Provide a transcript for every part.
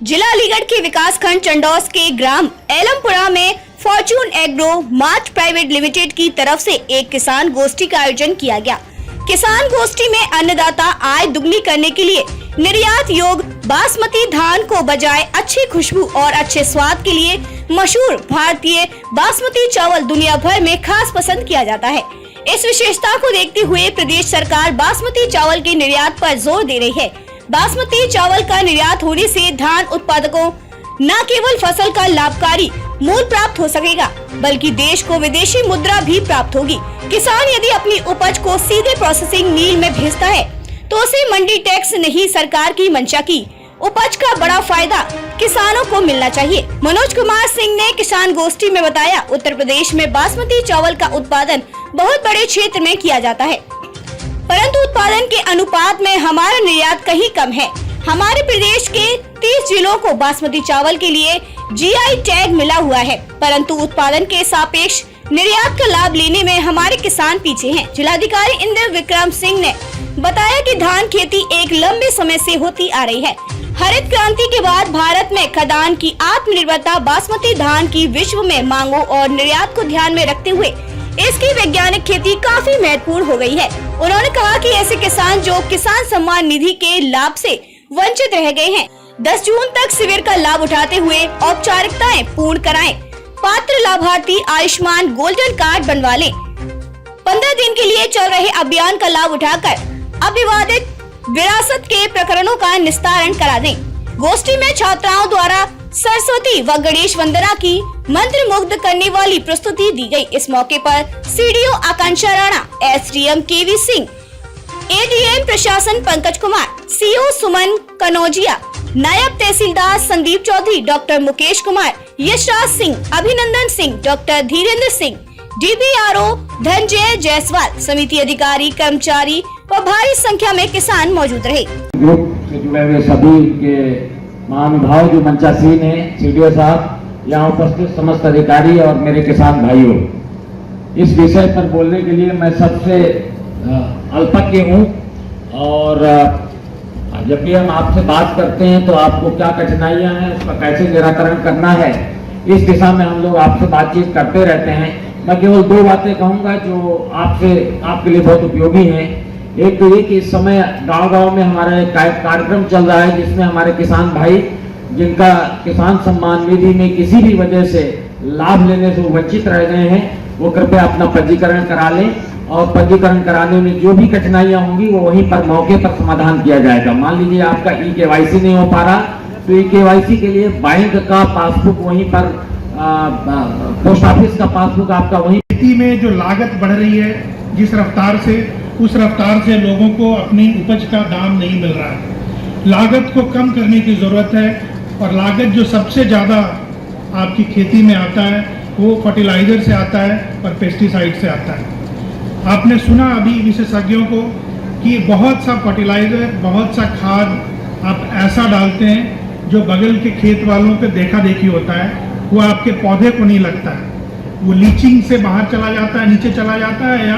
जिला अलीगढ़ के विकासखंड चंडौस के ग्राम एलमपुरा में Fortune agro mart private limited की तरफ से एक किसान गोष्ठी का आयोजन किया गया। किसान गोष्ठी में अन्नदाता आय दुगनी करने के लिए निर्यात योग बासमती धान को बजाय अच्छी खुशबू और अच्छे स्वाद के लिए मशहूर भारतीय बासमती चावल दुनिया भर में खास पसंद किया जाता है। इस विशेषता को देखते हुए प्रदेश सरकार बासमती चावल के निर्यात पर जोर दे रही है। बासमती चावल का निर्यात होने से धान उत्पादकों न केवल फसल का लाभकारी मूल्य प्राप्त हो सकेगा, बल्कि देश को विदेशी मुद्रा भी प्राप्त होगी। किसान यदि अपनी उपज को सीधे प्रोसेसिंग मिल में भेजता है तो उसे मंडी टैक्स नहीं, सरकार की मंशा की उपज का बड़ा फायदा किसानों को मिलना चाहिए। मनोज कुमार सिंह ने किसान गोष्ठी में बताया, उत्तर प्रदेश में बासमती चावल का उत्पादन बहुत बड़े क्षेत्र में किया जाता है, परंतु उत्पादन के अनुपात में हमारा निर्यात कहीं कम है। हमारे प्रदेश के 30 जिलों को बासमती चावल के लिए जीआई टैग मिला हुआ है, परंतु उत्पादन के सापेक्ष निर्यात का लाभ लेने में हमारे किसान पीछे हैं। जिलाधिकारी इंद्र विक्रम सिंह ने बताया कि धान खेती एक लंबे समय से होती आ रही है। हरित क्रांति के बाद भारत में खाद्यान्न की आत्मनिर्भरता बासमती धान की विश्व में मांगों और निर्यात को ध्यान में रखते हुए इसकी वैज्ञानिक खेती काफी महत्वपूर्ण हो गई है। उन्होंने कहा कि ऐसे किसान जो किसान सम्मान निधि के लाभ से वंचित रह गए हैं, 10 जून तक शिविर का लाभ उठाते हुए औपचारिकताएं पूर्ण कराएं। पात्र लाभार्थी आयुष्मान गोल्डन कार्ड बनवा लें। 15 दिन के लिए चल रहे अभियान का लाभ उठाकर अविवादित विरासत के प्रकरणों का निस्तारण करा दें। गोष्ठी में छात्राओं द्वारा सरस्वती व गणेश वंदना की मंत्र मुग्ध करने वाली प्रस्तुति दी गई। इस मौके पर सीडीओ आकांक्षा राणा, एसडीएम केवी सिंह, एडीएम प्रशासन पंकज कुमार, सीओ सुमन कनौजिया, नायब तहसीलदार संदीप चौधरी, डॉक्टर मुकेश कुमार, यशराज सिंह, अभिनंदन सिंह, डॉक्टर धीरेन्द्र सिंह, डीबीआरओ धनंजय जायसवाल, समिति अधिकारी, कर्मचारी व भारी संख्या में किसान मौजूद रहे। ग्रुप से जुड़े हुए सभी के महानुभाव, जो मंचासीन है, सीडीओ साहब, यहाँ उपस्थित समस्त अधिकारी और मेरे किसान भाइयों, इस विषय पर बोलने के लिए मैं सबसे अल्पज्ञ हूँ। और जब भी हम आपसे बात करते हैं तो आपको क्या कठिनाइयाँ हैं, उसका कैसे निराकरण करना है, इस दिशा में हम लोग आपसे बातचीत करते रहते हैं। मैं केवल 2 बातें कहूँगा जो आपके लिए बहुत उपयोगी हैं। एक तो ये कि इस समय गांव-गांव में हमारा एक कार्यक्रम चल रहा है, जिसमें हमारे किसान भाई जिनका किसान सम्मान निधि में किसी भी वजह से लाभ लेने से वंचित रह गए हैं, वो कृपया अपना पंजीकरण करा लें और पंजीकरण कराने में जो भी कठिनाइयां होंगी वो वहीं पर मौके पर समाधान किया जाएगा। मान लीजिए आपका ई-केवाईसी नहीं हो पा रहा, तो ई-केवाईसी के लिए बैंक का पासबुक वहीं पर, पोस्ट ऑफिस का पासबुक आपका वहीं। खेती में जो लागत बढ़ रही है जिस रफ्तार से, उस रफ्तार से लोगों को अपनी उपज का दाम नहीं मिल रहा है। लागत को कम करने की जरूरत है, और लागत जो सबसे ज़्यादा आपकी खेती में आता है वो फर्टिलाइजर से आता है और पेस्टिसाइड से आता है। आपने सुना अभी विशेषज्ञों को कि बहुत सा फर्टिलाइजर, बहुत सा खाद आप ऐसा डालते हैं जो बगल के खेत वालों के देखा देखी होता है, वो आपके पौधे को नहीं लगता है, वो लीचिंग से बाहर चला जाता है, नीचे चला जाता है, या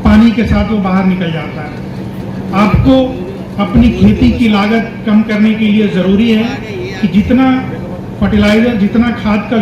पानी के साथ वो बाहर निकल जाता है। आपको अपनी खेती की लागत कम करने के लिए ज़रूरी है कि जितना फर्टिलाइजर, जितना खाद का